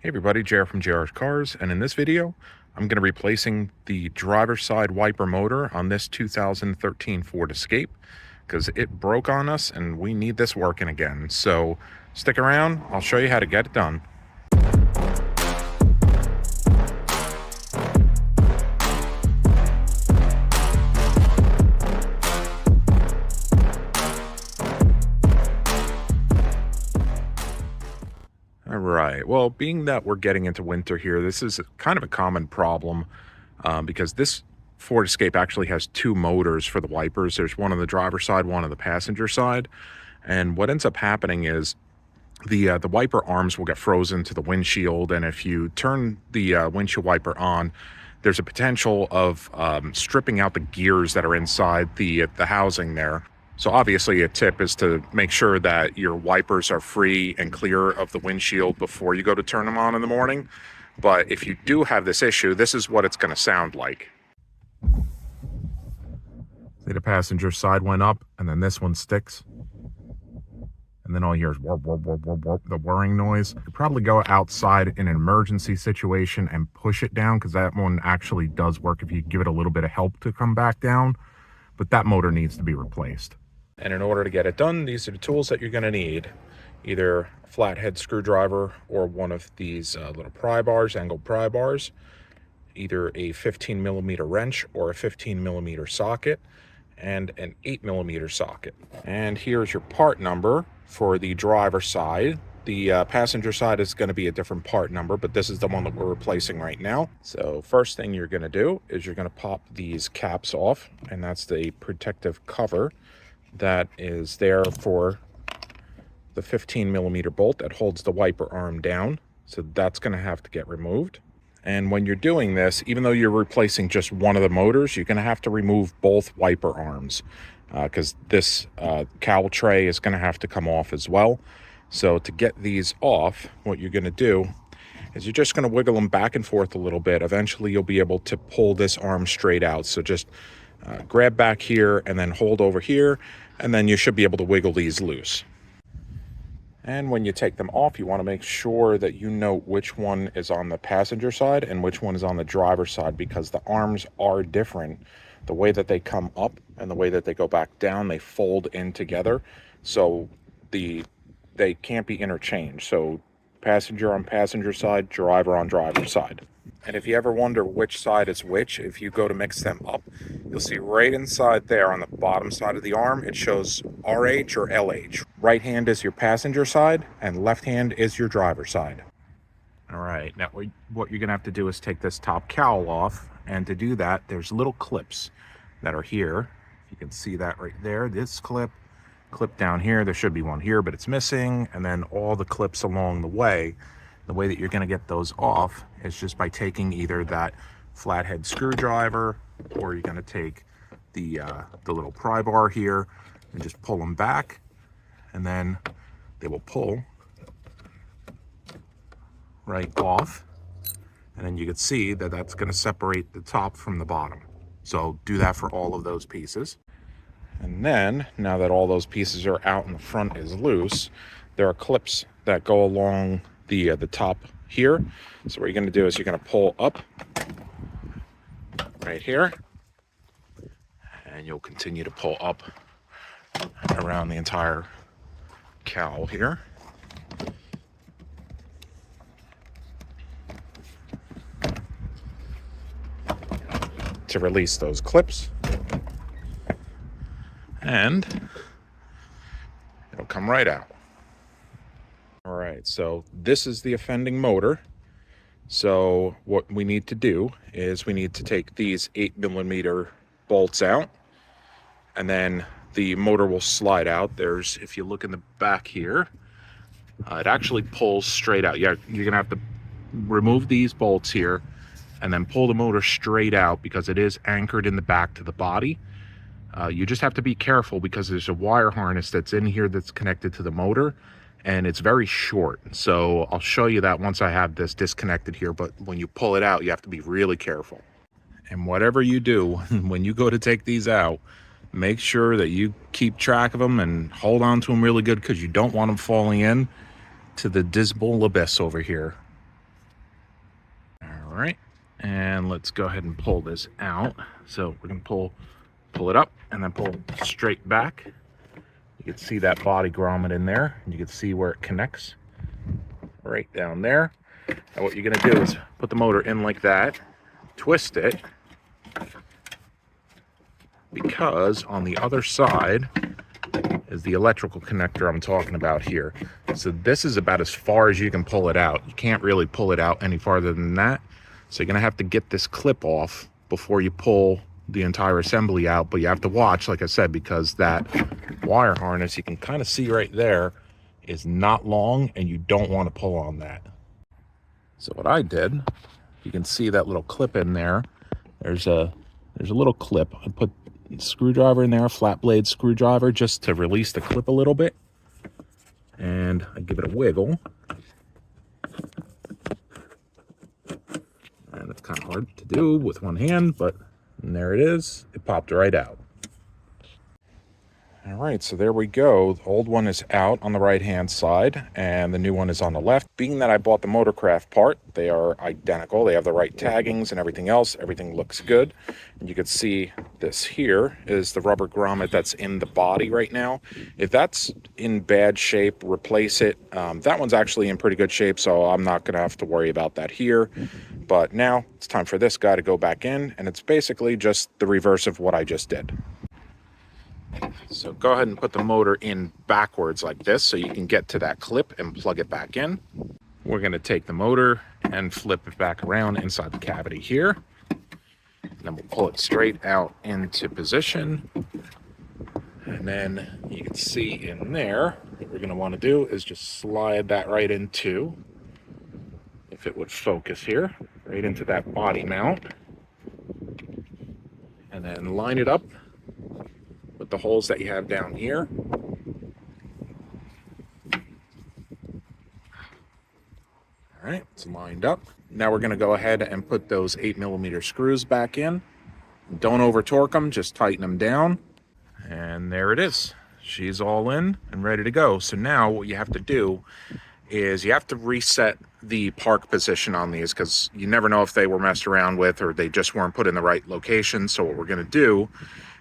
Hey everybody, JR from JR's Cars, and in this video, I'm going to be replacing the driver's side wiper motor on this 2013 Ford Escape because it broke on us and we need this working again. So stick around, I'll show you how to get it done. All right, well, being that we're getting into winter here, this is kind of a common problem because this Ford Escape actually has two motors for the wipers. There's one on the driver's side, one on the passenger side. And what ends up happening is the wiper arms will get frozen to the windshield. And if you turn the windshield wiper on, there's a potential of stripping out the gears that are inside the housing there. So obviously a tip is to make sure that your wipers are free and clear of the windshield before you go to turn them on in the morning. But if you do have this issue, this is what it's going to sound like. See, the passenger side went up and then this one sticks. And then all you hear is warp, warp, warp, warp, warp, the whirring noise. You probably go outside in an emergency situation and push it down, because that one actually does work if you give it a little bit of help to come back down. But that motor needs to be replaced. And in order to get it done, these are the tools that you're going to need. Either a flathead screwdriver or one of these little pry bars, angled pry bars. Either a 15mm wrench or a 15mm socket and an 8mm socket. And here's your part number for the driver side. The passenger side is going to be a different part number, but this is the one that we're replacing right now. So first thing you're going to do is you're going to pop these caps off, and that's the protective cover that is there for the 15mm bolt that holds the wiper arm down. So that's going to have to get removed. And when you're doing this, even though you're replacing just one of the motors, you're going to have to remove both wiper arms because this cowl tray is going to have to come off as well. So to get these off, what you're going to do is you're just going to wiggle them back and forth a little bit. Eventually, you'll be able to pull this arm straight out. So just grab back here and then hold over here, and then you should be able to wiggle these loose. And when you take them off, you want to make sure that you know which one is on the passenger side and which one is on the driver's side, because the arms are different. The way that they come up and the way that they go back down, they fold in together. So they can't be interchanged. So passenger on passenger side, driver on driver side. And if you ever wonder which side is which, if you go to mix them up, you'll see right inside there on the bottom side of the arm, it shows RH or LH. Right hand is your passenger side and left hand is your driver side. All right, now what you're gonna have to do is take this top cowl off. And to do that, there's little clips that are here. You can see that right there, this clip down here. There should be one here, but it's missing. And then all the clips along the way. The way that you're going to get those off is just by taking either that flathead screwdriver, or you're going to take the little pry bar here and just pull them back, and then they will pull right off. And then you can see that that's going to separate the top from the bottom. So do that for all of those pieces. And then, now that all those pieces are out and the front is loose, there are clips that go along the top here. So what you're going to do is you're going to pull up right here, and you'll continue to pull up around the entire cowl here. To release those clips, and it'll come right out. All right, so this is the offending motor. So what we need to do is we need to take these 8mm bolts out, and then the motor will slide out. There's, if you look in the back here, it actually pulls straight out. Yeah, you're gonna have to remove these bolts here and then pull the motor straight out because it is anchored in the back to the body. You just have to be careful because there's a wire harness that's in here that's connected to the motor, and it's very short. So I'll show you that once I have this disconnected here, but when you pull it out, you have to be really careful. And whatever you do, when you go to take these out, make sure that you keep track of them and hold on to them really good, because you don't want them falling in to the dismal abyss over here. All right, and let's go ahead and pull this out. So we're gonna pull it up and then pull straight back. You can see that body grommet in there, and you can see where it connects right down there. And what you're gonna do is put the motor in like that, twist it, because on the other side is the electrical connector I'm talking about here. So this is about as far as you can pull it out. You can't really pull it out any farther than that. So you're gonna have to get this clip off before you pull the entire assembly out, but you have to watch, like I said, because that wire harness, you can kind of see right there, is not long, and you don't want to pull on that. So what I did, you can see that little clip in there. There's a little clip. I put a screwdriver in there, a flat blade screwdriver, just to release the clip a little bit, and I give it a wiggle. And it's kind of hard to do with one hand, but there it is. It popped right out. All right, so there we go. The old one is out on the right-hand side, and the new one is on the left. Being that I bought the Motorcraft part, they are identical. They have the right taggings and everything else. Everything looks good. And you can see this here is the rubber grommet that's in the body right now. If that's in bad shape, replace it. That one's actually in pretty good shape, so I'm not going to have to worry about that here. But now it's time for this guy to go back in, and it's basically just the reverse of what I just did. So go ahead and put the motor in backwards like this so you can get to that clip and plug it back in. We're going to take the motor and flip it back around inside the cavity here. And then we'll pull it straight out into position. And then you can see in there, what we're going to want to do is just slide that right into, if it would focus here, right into that body mount. And then line it up with the holes that you have down here. All right, it's lined up. Now we're gonna go ahead and put those 8mm screws back in. Don't over torque them, just tighten them down. And there it is. She's all in and ready to go. So now what you have to do is you have to reset the park position on these, because you never know if they were messed around with or they just weren't put in the right location. So what we're gonna do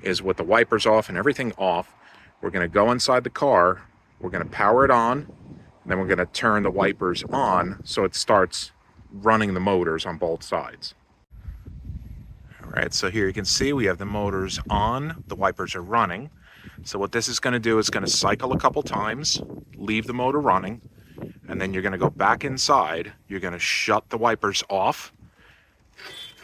is, with the wipers off and everything off, we're going to go inside the car, we're going to power it on, and then we're going to turn the wipers on so it starts running the motors on both sides. All right, so here you can see we have the motors on, the wipers are running. So what this is going to do is going to cycle a couple times, leave the motor running, and then you're going to go back inside, you're going to shut the wipers off,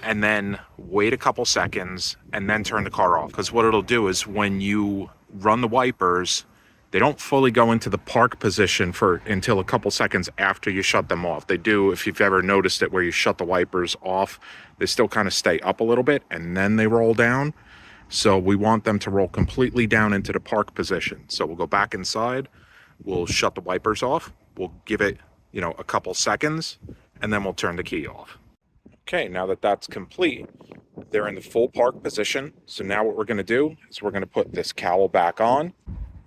and then wait a couple seconds and then turn the car off. Because what it'll do is, when you run the wipers, they don't fully go into the park position until a couple seconds after you shut them off. They do, if you've ever noticed it, where you shut the wipers off, they still kind of stay up a little bit and then they roll down. So we want them to roll completely down into the park position. So we'll go back inside, we'll shut the wipers off, we'll give it, a couple seconds, and then we'll turn the key off. Okay, now that that's complete, they're in the full park position. So now what we're going to do is we're going to put this cowl back on.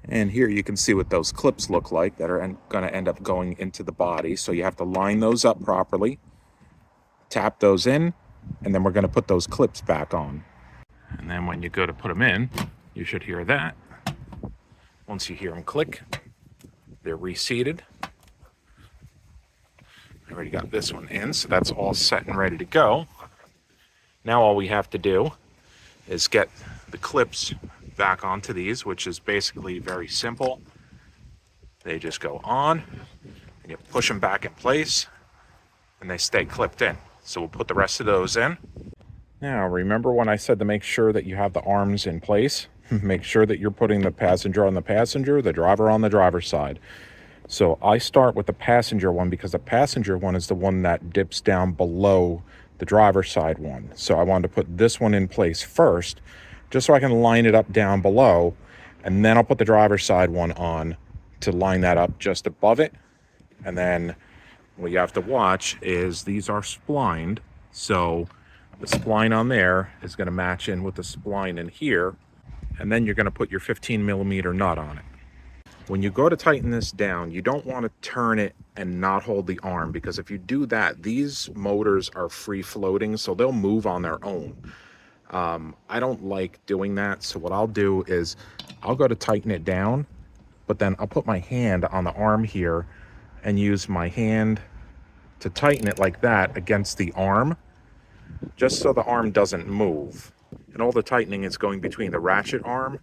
And here you can see what those clips look like that are going to end up going into the body. So you have to line those up properly, tap those in, and then we're going to put those clips back on. And then when you go to put them in, you should hear that. Once you hear them click, they're reseated. I already got this one in, so that's all set and ready to go. Now all we have to do is get the clips back onto these, which is basically very simple. They just go on, and you push them back in place, and they stay clipped in. So we'll put the rest of those in. Now, remember when I said to make sure that you have the arms in place? Make sure that you're putting the passenger on the passenger, the driver on the driver's side. So I start with the passenger one because the passenger one is the one that dips down below the driver's side one. So I wanted to put this one in place first, just so I can line it up down below, and then I'll put the driver's side one on to line that up just above it. And then what you have to watch is these are splined. So the spline on there is going to match in with the spline in here. And then you're going to put your 15mm nut on it. When you go to tighten this down, you don't want to turn it and not hold the arm, because if you do that, these motors are free floating, so they'll move on their own. I don't like doing that, so what I'll do is I'll go to tighten it down, but then I'll put my hand on the arm here and use my hand to tighten it like that against the arm, just so the arm doesn't move. And all the tightening is going between the ratchet arm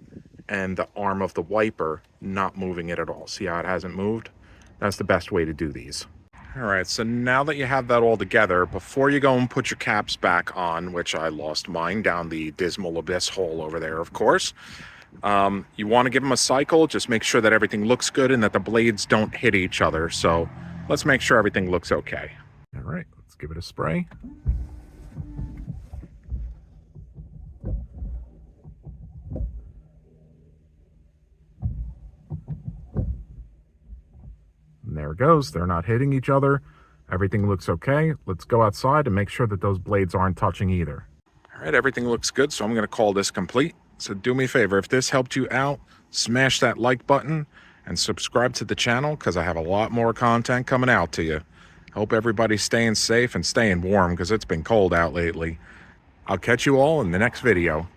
and the arm of the wiper, not moving it at all. See how it hasn't moved? That's the best way to do these. All right, so now that you have that all together, before you go and put your caps back on, which I lost mine down the dismal abyss hole over there, of course, you want to give them a cycle. Just make sure that everything looks good and that the blades don't hit each other. So let's make sure everything looks okay. All right, let's give it a spray. And there it goes. They're not hitting each other. Everything looks okay. Let's go outside and make sure that those blades aren't touching either. All right, everything looks good, so I'm going to call this complete. So do me a favor, if this helped you out, smash that like button and subscribe to the channel, because I have a lot more content coming out to you. Hope everybody's staying safe and staying warm, because it's been cold out lately. I'll catch you all in the next video.